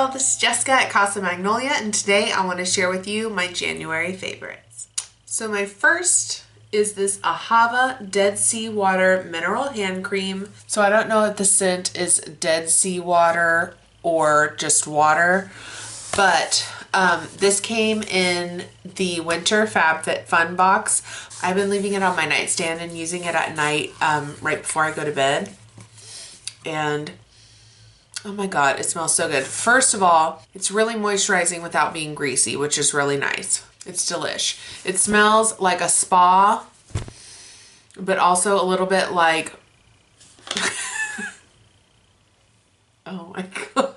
y'all, this is Jessica at Casa Magnolia, and today I want to share with you my January favorites. So my first is this Ahava Dead Sea Water Mineral Hand Cream. So I don't know if the scent is Dead Sea Water or just water, but this came in the Winter FabFitFun box. I've been leaving it on my nightstand and using it at night right before I go to bed. And oh my God, it smells so good. First of all, it's really moisturizing without being greasy, which is really nice. It's delish. It smells like a spa, but also a little bit like, oh my God.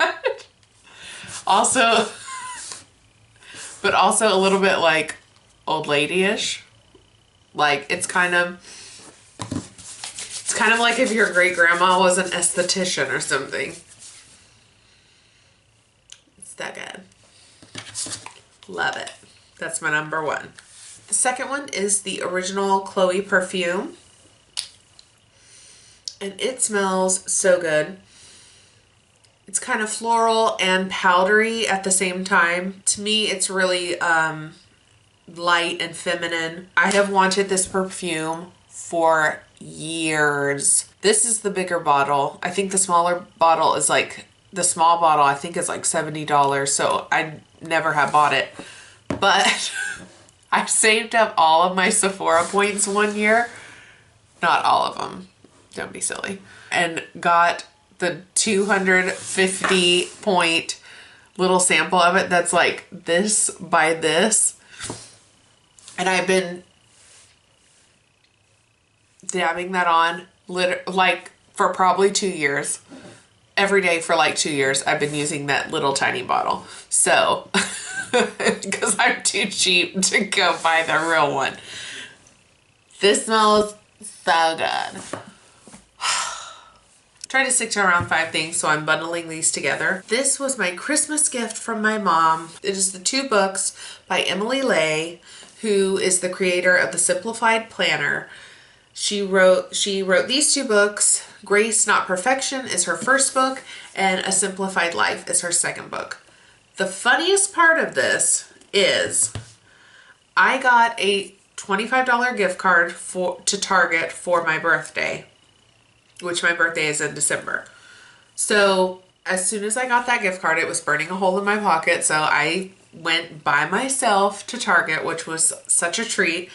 But also a little bit like old lady-ish. Like it's kind of like if your great grandma was an esthetician or something. It's that good. Love it. That's my number one. The second one is the original Chloe perfume. And it smells so good. It's kind of floral and powdery at the same time. To me, it's really light and feminine. I have wanted this perfume for years. This is the bigger bottle. I think the smaller bottle is like, the small bottle I think is like $70, so I never have bought it. But I saved up all of my Sephora points one year. Not all of them. Don't be silly. And got the 250 point little sample of it that's like this by this. And I've been dabbing that on like for probably 2 years. Every day for like 2 years I've been using that little tiny bottle. So, because I'm too cheap to go buy the real one. This smells so good. Try to stick to around 5 things, so I'm bundling these together. This was my Christmas gift from my mom. It is the 2 books by Emily Lay, who is the creator of the Simplified Planner. She wrote these 2 books. Grace Not Perfection is her first book, and A Simplified Life is her second book. The funniest part of this is I got a $25 gift card to Target for my birthday, which my birthday is in December. So as soon as I got that gift card, it was burning a hole in my pocket. So I went by myself to Target, which was such a treat.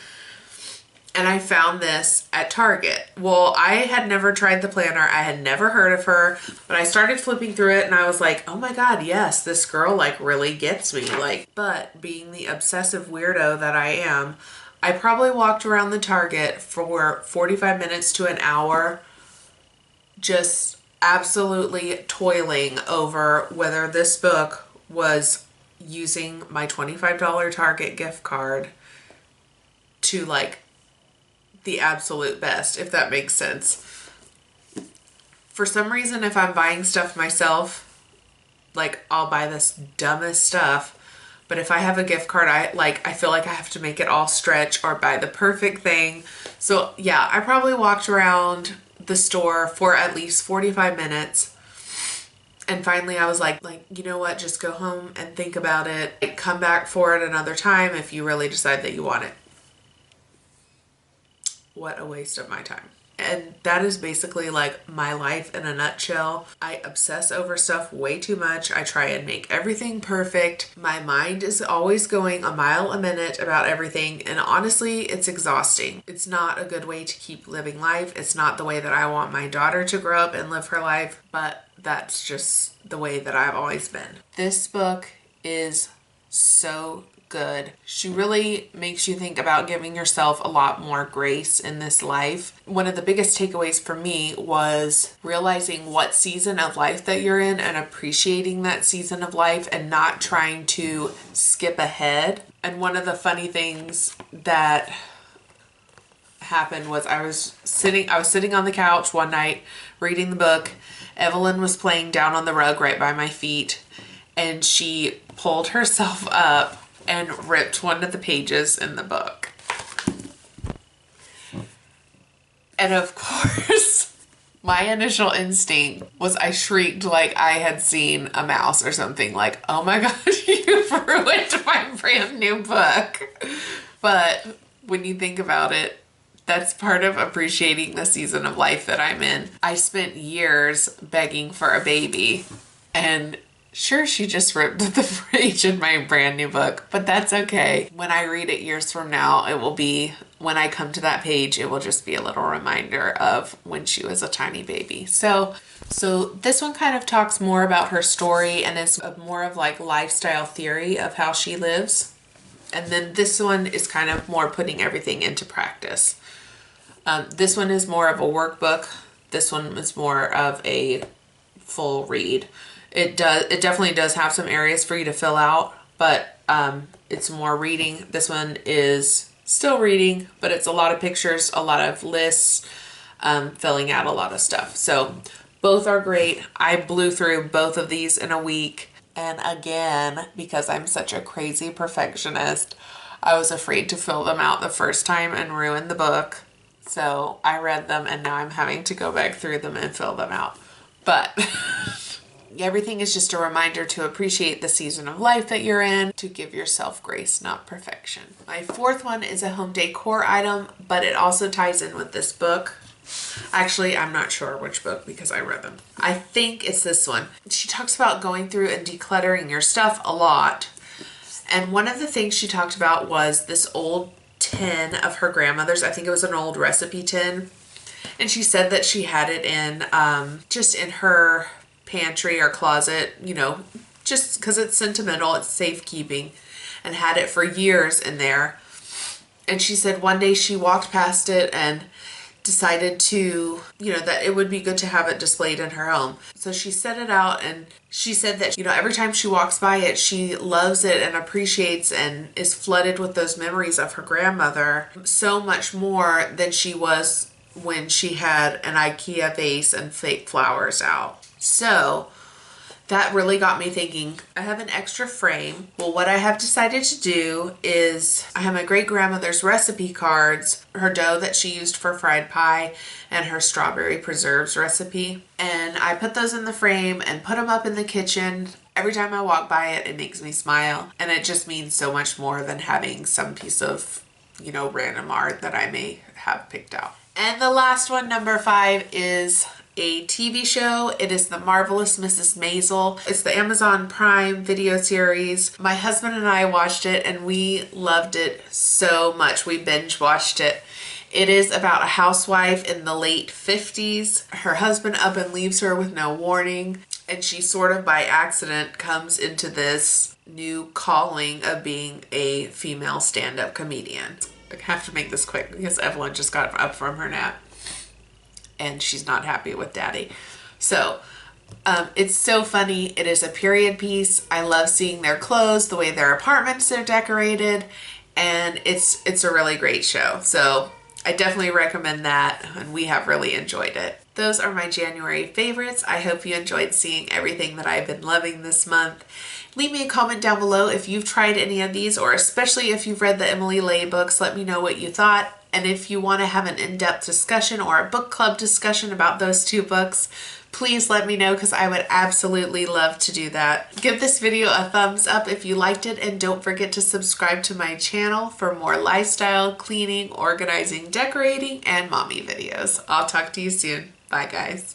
And I found this at Target. Well, I had never tried the planner. I had never heard of her, but I started flipping through it and I was like, oh my God, yes, this girl like really gets me. Like, but being the obsessive weirdo that I am, I probably walked around the Target for 45 minutes to an hour, just absolutely toiling over whether this book was using my $25 Target gift card to like the absolute best, if that makes sense. For some reason, if I'm buying stuff myself, like I'll buy this dumbest stuff, but if I have a gift card, I feel like I have to make it all stretch or buy the perfect thing. So yeah, I probably walked around the store for at least 45 minutes. And finally I was like, you know what, just go home and think about it. Come back for it another time if you really decide that you want it. What a waste of my time. And that is basically like my life in a nutshell. I obsess over stuff way too much. I try and make everything perfect. My mind is always going a mile a minute about everything. And honestly, it's exhausting. It's not a good way to keep living life. It's not the way that I want my daughter to grow up and live her life, but that's just the way that I've always been. This book is so good. She really makes you think about giving yourself a lot more grace in this life. One of the biggest takeaways for me was realizing what season of life that you're in and appreciating that season of life and not trying to skip ahead. And one of the funny things that happened was I was sitting on the couch one night reading the book. Evelyn was playing down on the rug right by my feet, and she pulled herself up and ripped one of the pages in the book. And of course, My initial instinct was I shrieked like I had seen a mouse or something, like, oh my gosh, you've ruined my brand new book. But when you think about it, that's part of appreciating the season of life that I'm in. I spent years begging for a baby, and sure, she just ripped the page in my brand new book, but that's okay. When I read it years from now, it will be, when I come to that page, it will just be a little reminder of when she was a tiny baby. So this one kind of talks more about her story and is more of like lifestyle theory of how she lives. And then this one is kind of more putting everything into practice. This one is more of a workbook. This one is more of a full read. It definitely does have some areas for you to fill out, but it's more reading. This one is still reading, but it's a lot of pictures, a lot of lists, filling out a lot of stuff. So both are great. I blew through both of these in a week. And again, because I'm such a crazy perfectionist, I was afraid to fill them out the first time and ruin the book. So I read them, and now I'm having to go back through them and fill them out. But everything is just a reminder to appreciate the season of life that you're in, to give yourself grace, not perfection. My fourth one is a home decor item, but it also ties in with this book. Actually, I'm not sure which book because I read them. I think it's this one. She talks about going through and decluttering your stuff a lot. And one of the things she talked about was this old tin of her grandmother's. I think it was an old recipe tin. And she said that she had it in just in her pantry or closet, you know, just because it's sentimental, it's safekeeping, and had it for years in there. And she said one day she walked past it and decided to, you know, that it would be good to have it displayed in her home. So she set it out, and she said that, you know, every time she walks by it, she loves it and appreciates and is flooded with those memories of her grandmother so much more than she was when she had an IKEA vase and fake flowers out. So that really got me thinking. I have an extra frame. Well, what I have decided to do is I have my great grandmother's recipe cards, her dough that she used for fried pie, and her strawberry preserves recipe. And I put those in the frame and put them up in the kitchen. Every time I walk by it, it makes me smile. And it just means so much more than having some piece of, you know, random art that I may have picked out. And the last one, number 5, is a TV show. It is The Marvelous Mrs. Maisel. It's the Amazon Prime video series. My husband and I watched it, and we loved it so much. We binge watched it. It is about a housewife in the late 50s. Her husband up and leaves her with no warning, and she sort of by accident comes into this new calling of being a female stand-up comedian. I have to make this quick because Evelyn just got up from her nap and she's not happy with Daddy. So it's so funny. It is a period piece. I love seeing their clothes, the way their apartments are decorated, and it's a really great show. So I definitely recommend that, and we have really enjoyed it. Those are my January favorites. I hope you enjoyed seeing everything that I've been loving this month. Leave me a comment down below if you've tried any of these, or especially if you've read the Emily Ley books. Let me know what you thought. And if you want to have an in-depth discussion or a book club discussion about those 2 books, please let me know because I would absolutely love to do that. Give this video a thumbs up if you liked it, and don't forget to subscribe to my channel for more lifestyle, cleaning, organizing, decorating, and mommy videos. I'll talk to you soon. Bye, guys.